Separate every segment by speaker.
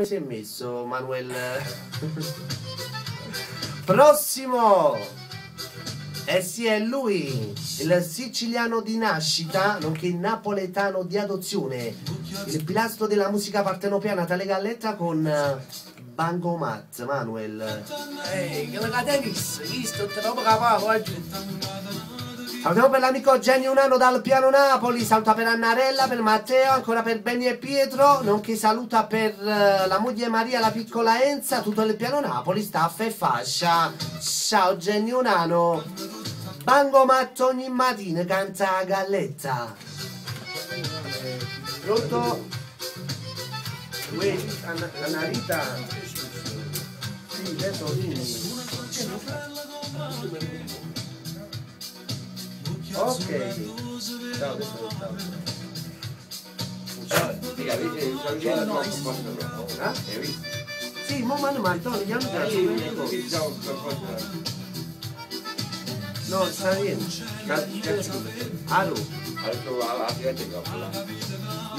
Speaker 1: come si è messo, Manuel? Prossimo! Eh sì, è lui, il siciliano di nascita, nonché il napoletano di adozione, il pilastro della musica partenopea tale Galletta con Bancomat, Manuel.
Speaker 2: Che la catenis, visto, te lo bravo oggi.
Speaker 1: Salutiamo per l'amico Genio Unano dal Piano Napoli, saluta per Annarella, per Matteo, ancora per Benny e Pietro, nonché saluta per la moglie Maria, la piccola Enza, tutto il Piano Napoli, staff e fascia. Ciao Genio Unano. Bancomat ogni mattina canta Galletta. Pronto? Annarita? Sì, adesso vieni. Ok. Ciao, adesso ciao. Sì, ma Antonio, gli hanno no, sta bene. Aru.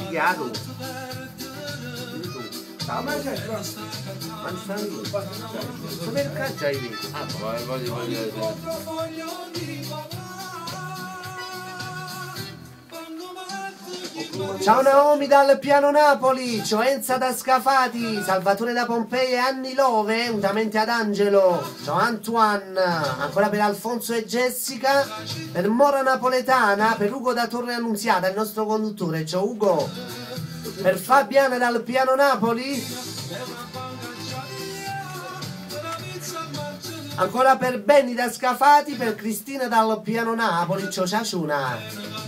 Speaker 1: Di Aru. Ma sta bene. Come caccia hai visto? Ciao Naomi dal Piano Napoli, Cioenza da Scafati, Salvatore da Pompei e Anni Love, unitamente ad Angelo. Ciao Antoine, ancora per Alfonso e Jessica, per Mora Napoletana, per Ugo da Torre Annunziata, il nostro conduttore. Ciao Ugo. Per Fabiana dal Piano Napoli. Ancora per Benny da Scafati, per Cristina dal Piano Napoli. Ciao Ciaciuna.